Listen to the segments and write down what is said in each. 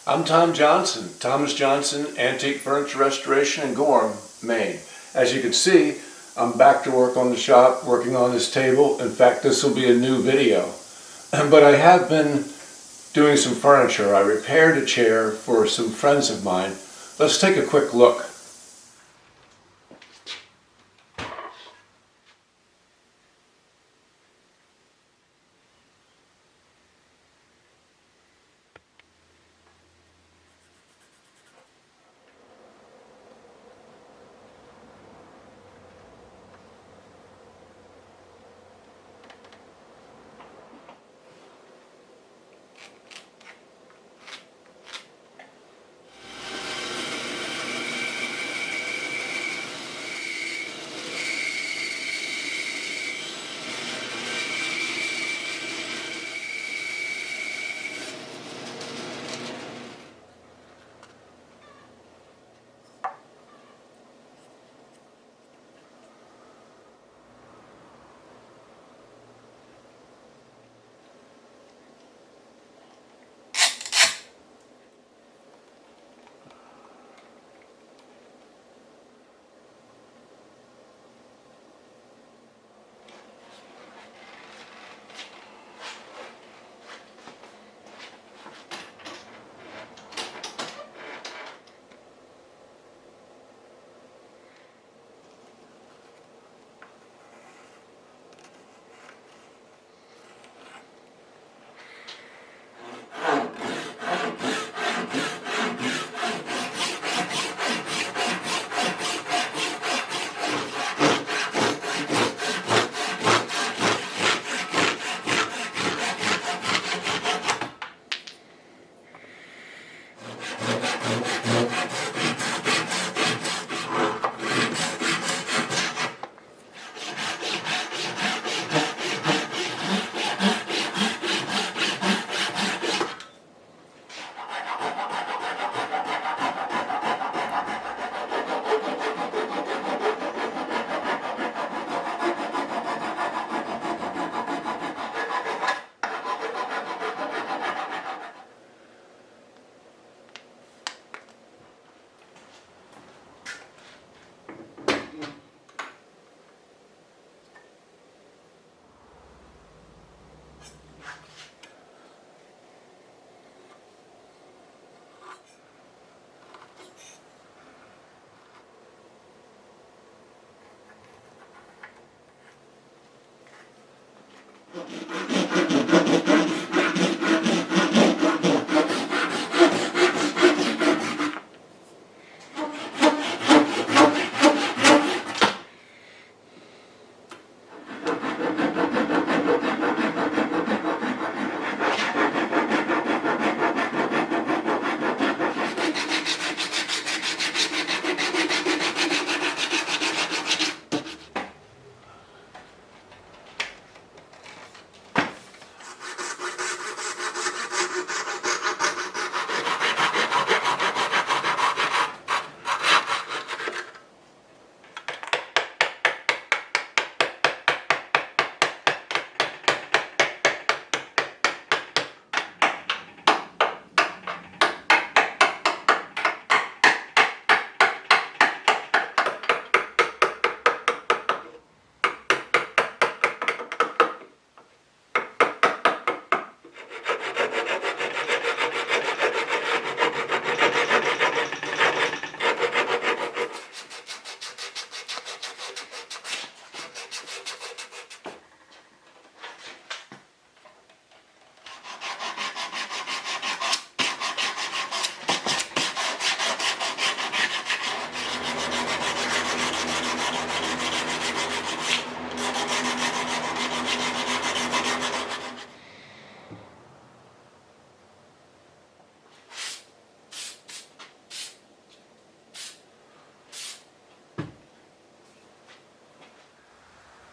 I'm Tom Johnson, Thomas Johnson, Antique Furniture Restoration in Gorham, Maine. As you can see, I'm back to work on the shop, working on this table. In fact, this will be a new video. But I have been doing some furniture. I repaired a chair for some friends of mine. Let's take a quick look.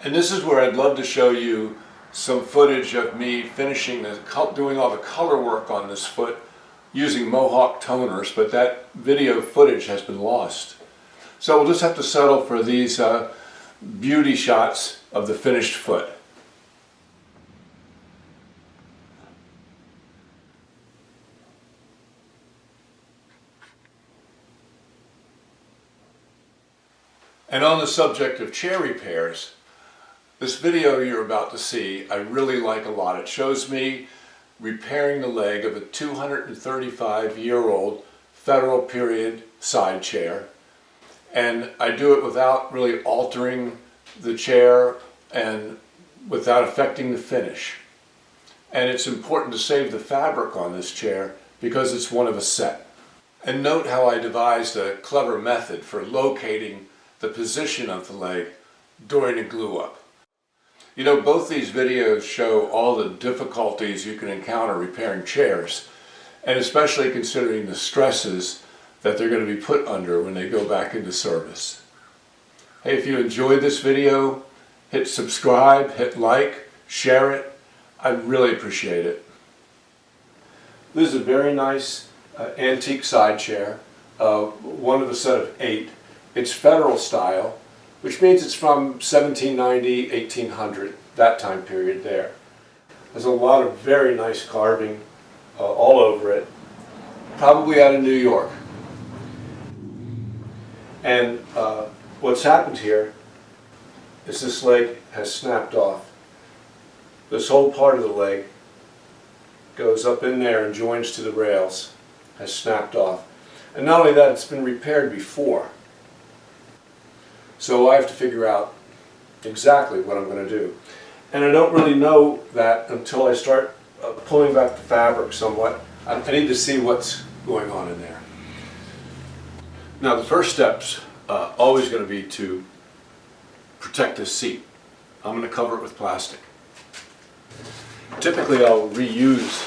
And this is where I'd love to show you some footage of me finishing doing all the color work on this foot using Mohawk toners, but that video footage has been lost. So we'll just have to settle for these beauty shots of the finished foot. And on the subject of chair repairs, this video you're about to see I really like a lot. It shows me repairing the leg of a 235-year-old Federal period side chair, and I do it without really altering the chair and without affecting the finish. And it's important to save the fabric on this chair because it's one of a set. And note how I devised a clever method for locating the position of the leg during a glue up. You know, both these videos show all the difficulties you can encounter repairing chairs, and especially considering the stresses that they're going to be put under when they go back into service. Hey, if you enjoyed this video, hit subscribe, hit like, share it. I'd really appreciate it. This is a very nice antique side chair, one of a set of 8. It's Federal style, which means it's from 1790, 1800, that time period there. There's a lot of very nice carving all over it, probably out of New York. And what's happened here is this leg has snapped off. This whole part of the leg goes up in there and joins to the rails, has snapped off. And not only that, it's been repaired before. So I have to figure out exactly what I'm going to do. And I don't really know that until I start pulling back the fabric somewhat. I need to see what's going on in there. Now the first step's always going to be to protect this seat. I'm going to cover it with plastic. Typically I'll reuse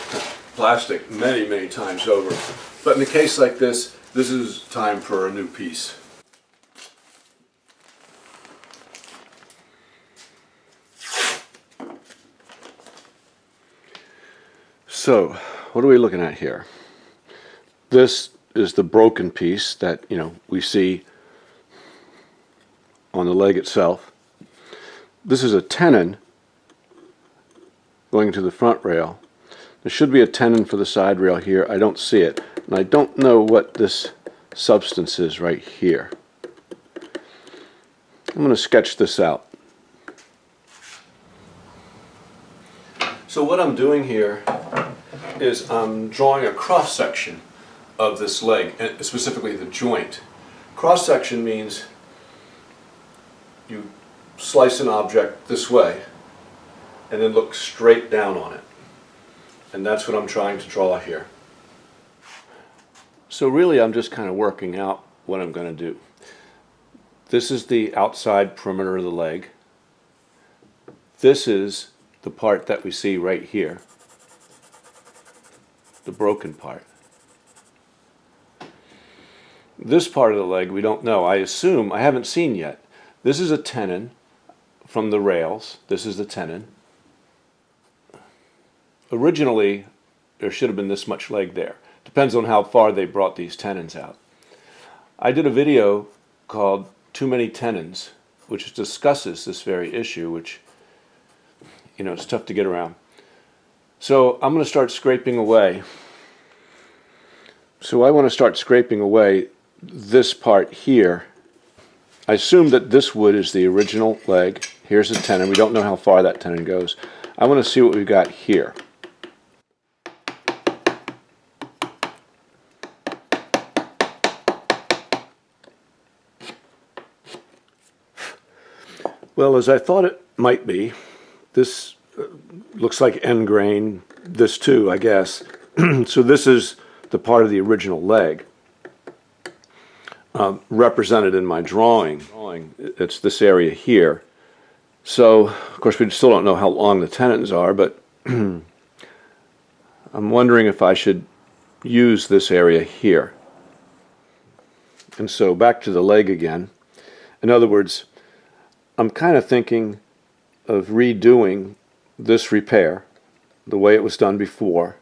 plastic many times over, but in a case like this, this is time for a new piece. So, what are we looking at here? This is the broken piece that, we see on the leg itself. This is a tenon going to the front rail. There should be a tenon for the side rail here. I don't see it. And I don't know what this substance is right here. I'm going to sketch this out. So what I'm doing here is I'm drawing a cross-section of this leg, and specifically the joint. Cross-section means you slice an object this way and then look straight down on it. And that's what I'm trying to draw here. So really I'm just kind of working out what I'm going to do. This is the outside perimeter of the leg. This is the part that we see right here, the broken part. This part of the leg we don't know. I assume, I haven't seen yet. This is a tenon from the rails. This is the tenon. Originally there should have been this much leg there. Depends on how far they brought these tenons out. I did a video called Too Many Tenons, which discusses this very issue, which it's tough to get around. So I'm going to start scraping away. So I want to start scraping away this part here. I assume that this wood is the original leg. Here's a tenon. We don't know how far that tenon goes. I want to see what we've got here. Well, as I thought it might be, this looks like end grain, this too, I guess. So this is the part of the original leg represented in my drawing. It's this area here. So, of course, we still don't know how long the tenons are, but I'm wondering if I should use this area here. And so back to the leg again. In other words, I'm kind of thinking of redoing this repair the way it was done before,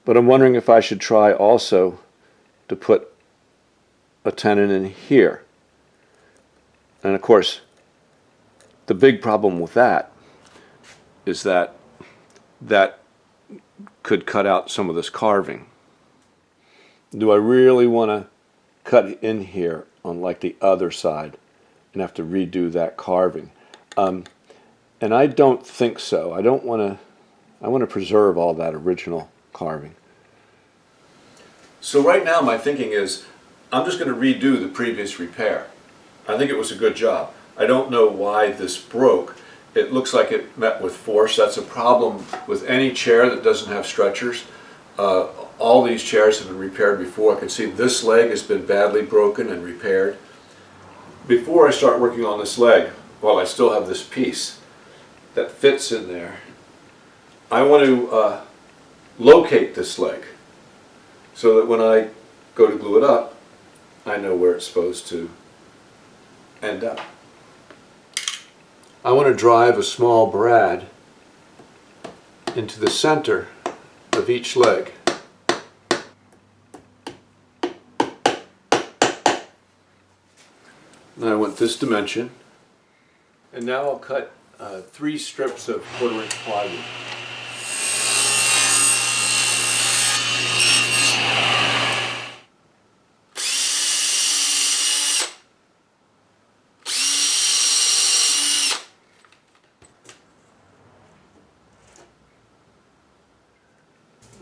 but I'm wondering if I should try also to put a tenon in here. And of course, the big problem with that is that that could cut out some of this carving. Do I really want to cut in here on like the other side and have to redo that carving. And I don't think so. I don't want to. I want to preserve all that original carving. So right now my thinking is I'm just going to redo the previous repair. I think it was a good job. I don't know why this broke. It looks like it met with force. That's a problem with any chair that doesn't have stretchers. All these chairs have been repaired before. I can see this leg has been badly broken and repaired. Before I start working on this leg, while I still have this piece that fits in there, I want to locate this leg so that when I go to glue it up, I know where it's supposed to end up. I want to drive a small brad into the center of each leg. And I want this dimension. And now I'll cut 3 strips of 1/4 inch plywood.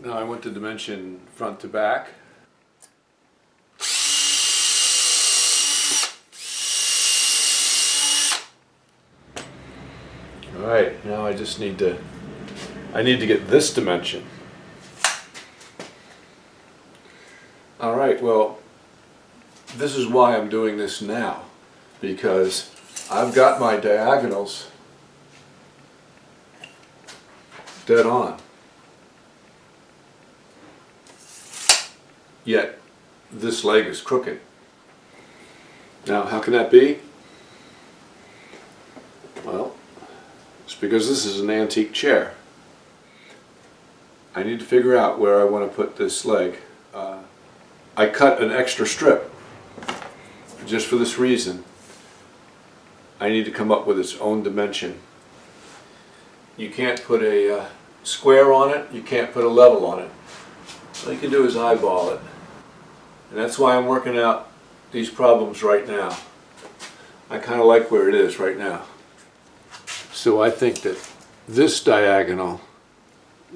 Now I want the dimension front to back. Alright, now I just need to get this dimension. Alright, well, this is why I'm doing this now, because I've got my diagonals dead on. Yet this leg is crooked. Now, how can that be? Well, it's because this is an antique chair. I need to figure out where I want to put this leg. I cut an extra strip just for this reason. I need to come up with its own dimension. You can't put a square on it, you can't put a level on it. All you can do is eyeball it. And that's why I'm working out these problems right now. I kind of like where it is right now. So I think that this diagonal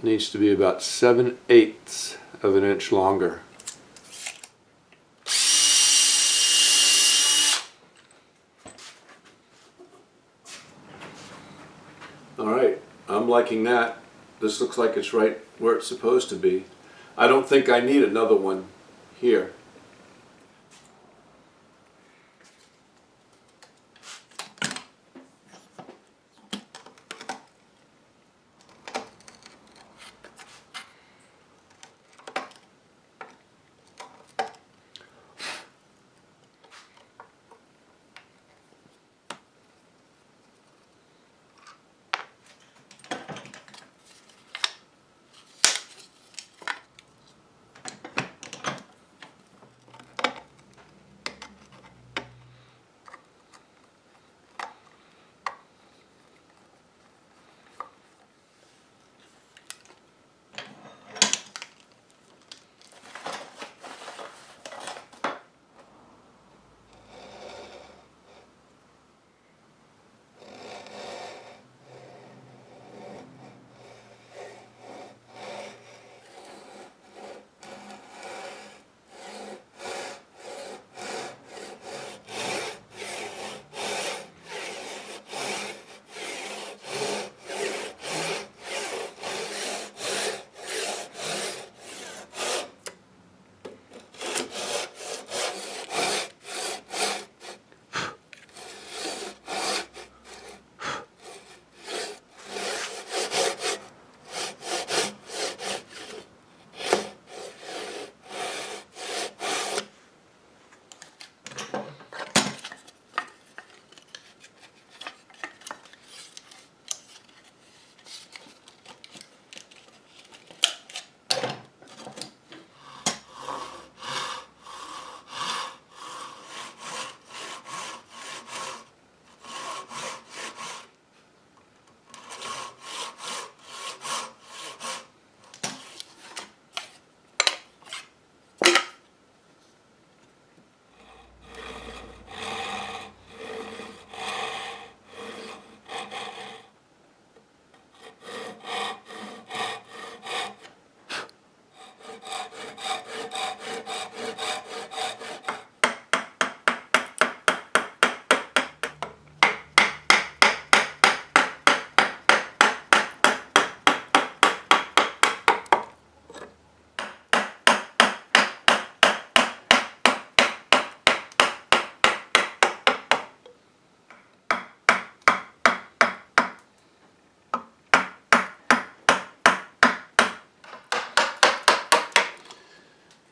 needs to be about 7/8 of an inch longer. Alright, I'm liking that. This looks like it's right where it's supposed to be. I don't think I need another one here.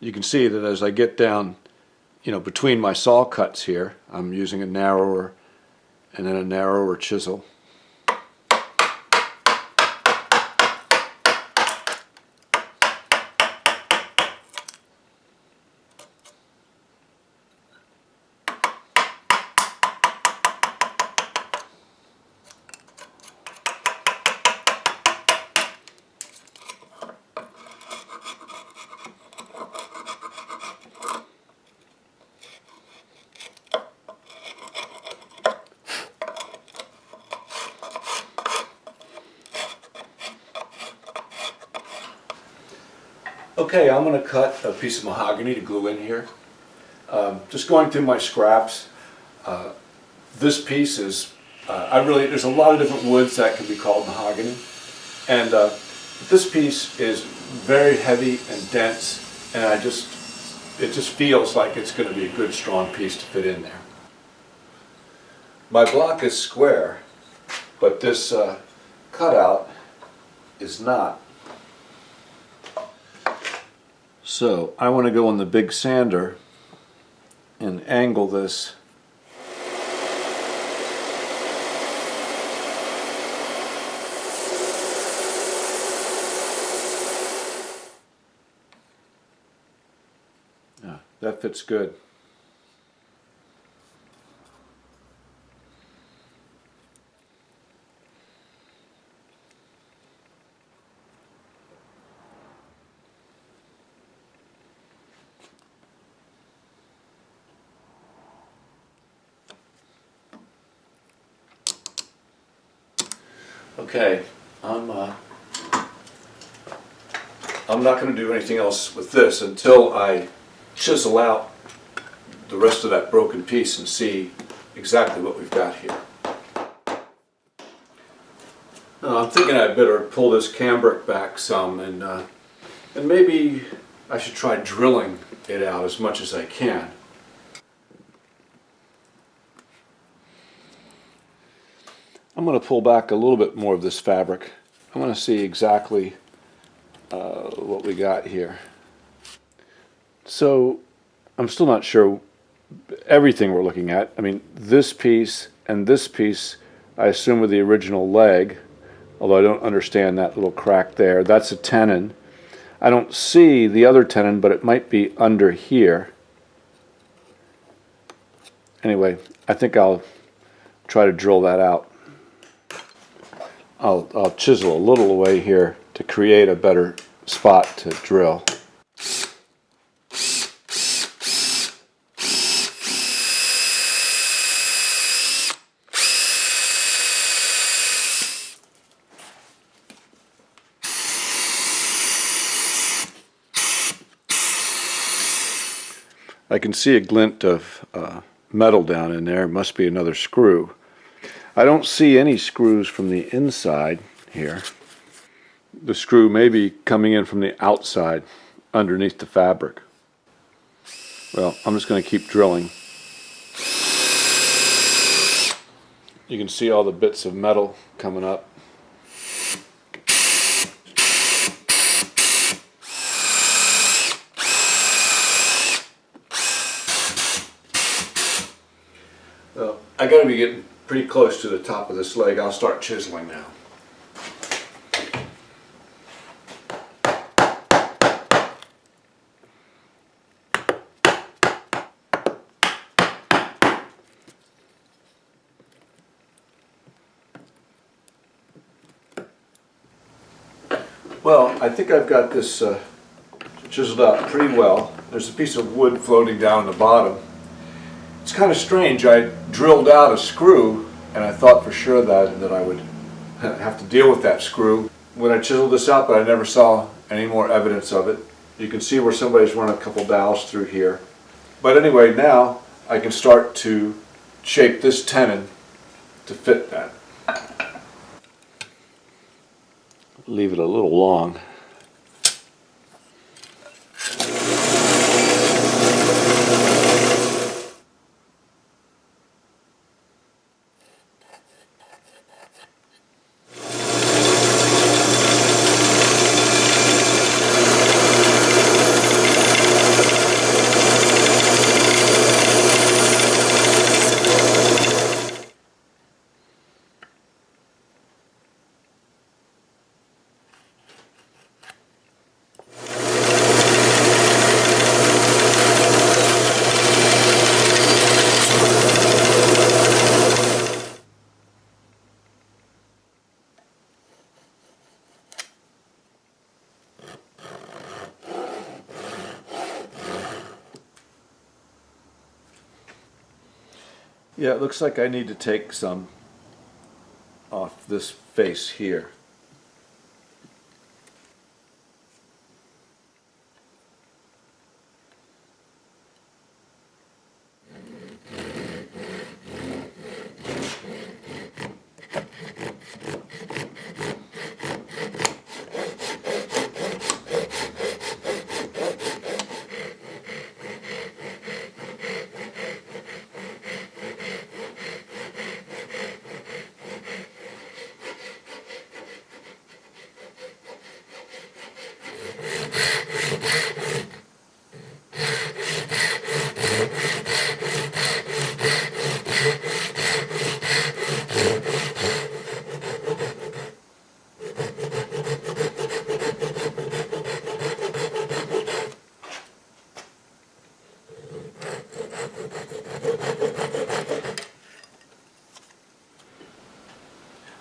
You can see that as I get down, between my saw cuts here, I'm using a narrower and then a narrower chisel. Okay, I'm going to cut a piece of mahogany to glue in here. Just going through my scraps. This piece is, there's a lot of different woods that can be called mahogany. And this piece is very heavy and dense, and it just feels like it's going to be a good strong piece to fit in there. My block is square, but this cutout is not. So I want to go on the big sander and angle this . Yeah, that fits good. Okay, I'm not going to do anything else with this until I chisel out the rest of that broken piece and see exactly what we've got here. I'm thinking I'd better pull this cambric back some and maybe I should try drilling it out as much as I can. I'm going to pull back a little bit more of this fabric. I want to see exactly what we got here. So I'm still not sure everything we're looking at. I mean, this piece and this piece I assume were the original leg, although I don't understand that little crack there. That's a tenon. I don't see the other tenon, but it might be under here. Anyway, I think I'll try to drill that out. I'll chisel a little away here to create a better spot to drill. I can see a glint of metal down in there. It must be another screw. I don't see any screws from the inside here. The screw may be coming in from the outside underneath the fabric. Well, I'm just going to keep drilling. You can see all the bits of metal coming up. Well, I got to be getting pretty close to the top of this leg. I'll start chiseling now. Well, I think I've got this chiseled out pretty well. There's a piece of wood floating down the bottom. It's kind of strange. I drilled out a screw and I thought for sure that I would have to deal with that screw when I chiseled this out, but I never saw any more evidence of it. You can see where somebody's run a couple dowels through here. But anyway, now I can start to shape this tenon to fit that. Leave it a little long. Yeah, it looks like I need to take some off this face here.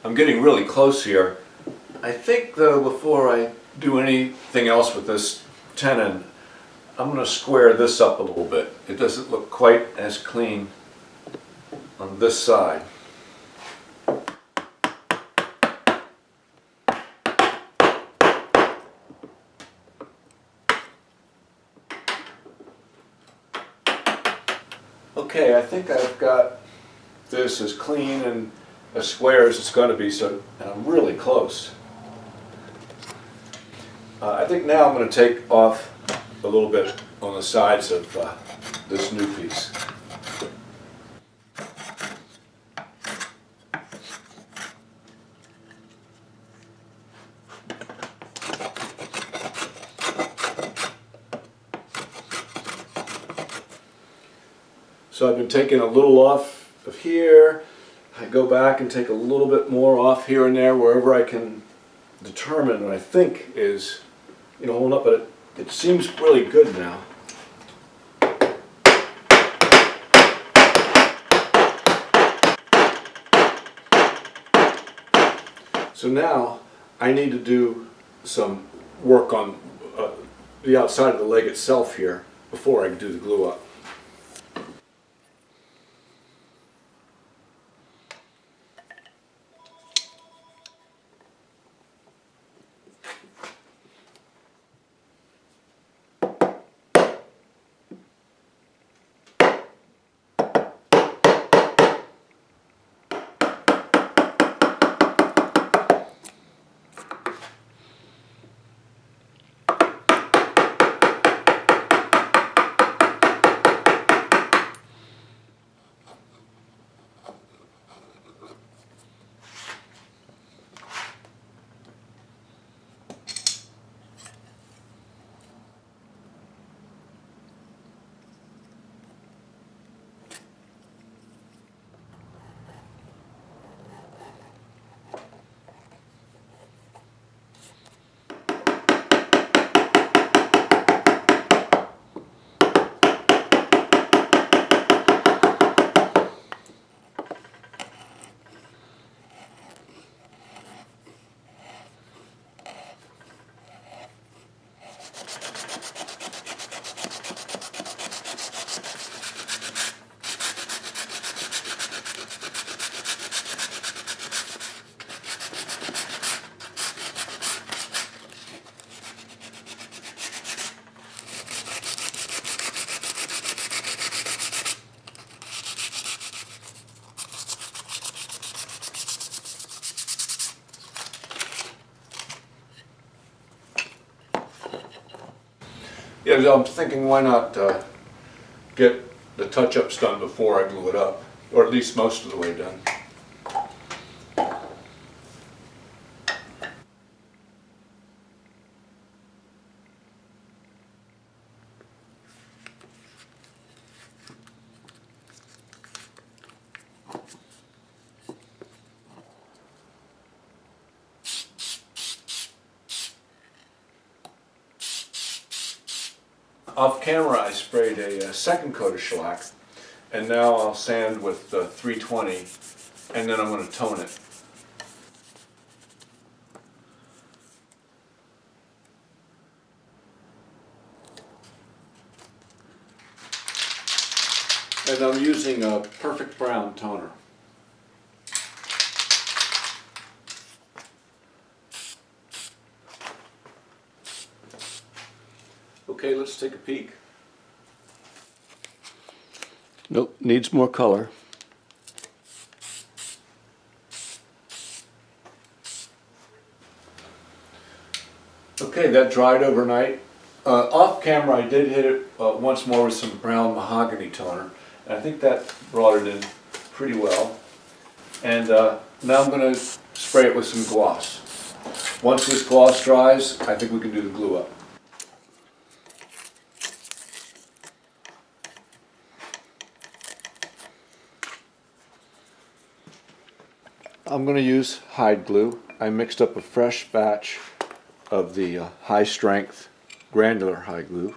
I'm getting really close here. I think though before I do anything else with this tenon, I'm going to square this up a little bit. It doesn't look quite as clean on this side. Okay, I think I've got this as clean and as square as it's going to be, so and I'm really close. I think now I'm going to take off a little bit on the sides of this new piece. So I've been taking a little off of here. I go back and take a little bit more off here and there wherever I can determine what I think is, holding up, but it seems really good now. So now I need to do some work on the outside of the leg itself here before I can do the glue up. Yeah, so I'm thinking why not get the touch-ups done before I glue it up, or at least most of the way done. Off camera I sprayed a second coat of shellac, and now I'll sand with 320, and then I'm going to tone it. And I'm using a perfect brown toner. Okay, let's take a peek. Nope, needs more color. Okay, that dried overnight. Off camera I did hit it once more with some brown mahogany toner, and I think that brought it in pretty well. And now I'm going to spray it with some gloss. Once this gloss dries, I think we can do the glue up. I'm going to use hide glue. I mixed up a fresh batch of the high strength granular hide glue.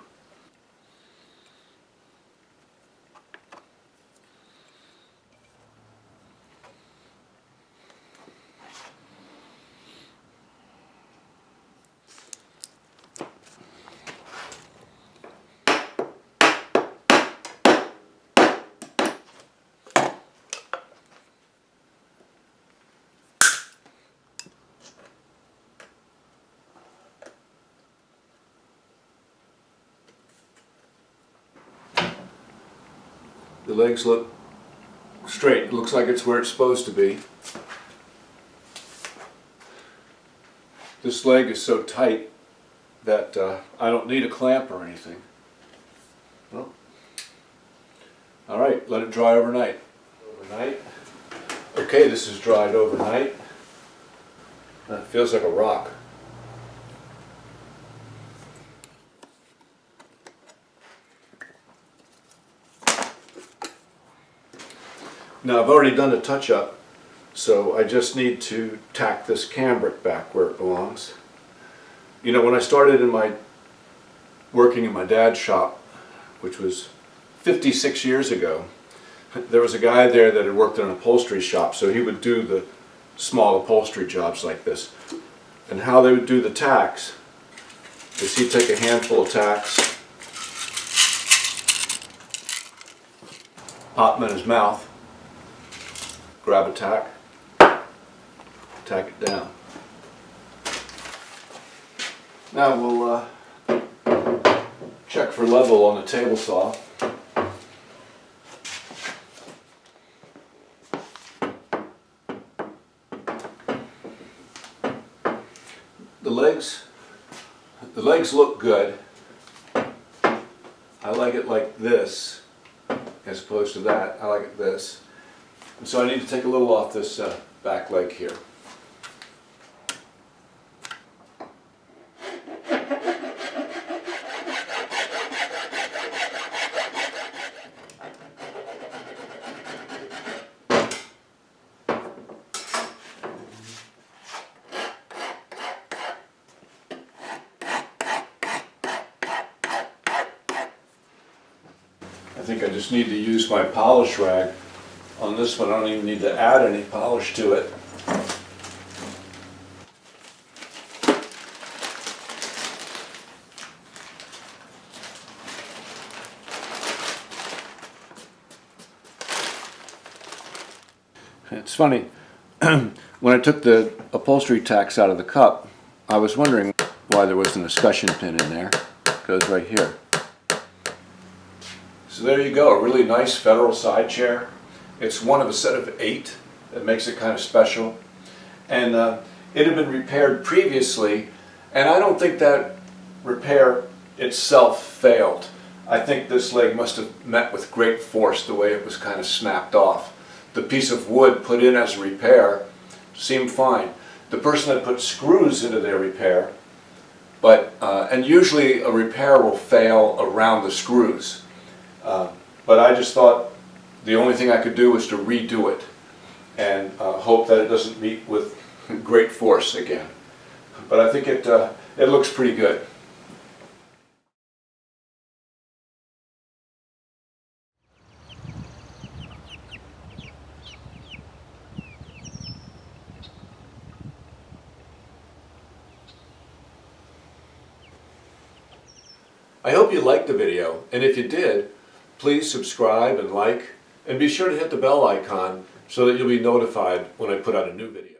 The legs look straight. It looks like it's where it's supposed to be. This leg is so tight that I don't need a clamp or anything. Well, all right, let it dry overnight. Okay, this is dried overnight. That feels like a rock. Now I've already done a touch-up, so I just need to tack this cambric back where it belongs. You know, when I started working in my dad's shop, which was 56 years ago, there was a guy there that had worked in an upholstery shop, so he would do the small upholstery jobs like this. And how they would do the tacks is he'd take a handful of tacks, pop them in his mouth, grab a tack, tack it down. Now we'll check for level on the table saw. The legs look good. I like it like this as opposed to that. I like it this. And so I need to take a little off this back leg here. I think I just need to use my polish rag. On this one I don't even need to add any polish to it. It's funny, when I took the upholstery tacks out of the cup, I was wondering why there was an escutcheon pin in there. It goes right here. So there you go, a really nice Federal side chair. It's one of a set of 8 that makes it kind of special. And it had been repaired previously, and I don't think that repair itself failed. I think this leg must have met with great force the way it was kind of snapped off. The piece of wood put in as a repair seemed fine. The person had put screws into their repair, and usually a repair will fail around the screws. But I just thought the only thing I could do was to redo it and hope that it doesn't meet with great force again. But I think it looks pretty good. I hope you liked the video, and if you did, please subscribe and like, and be sure to hit the bell icon so that you'll be notified when I put out a new video.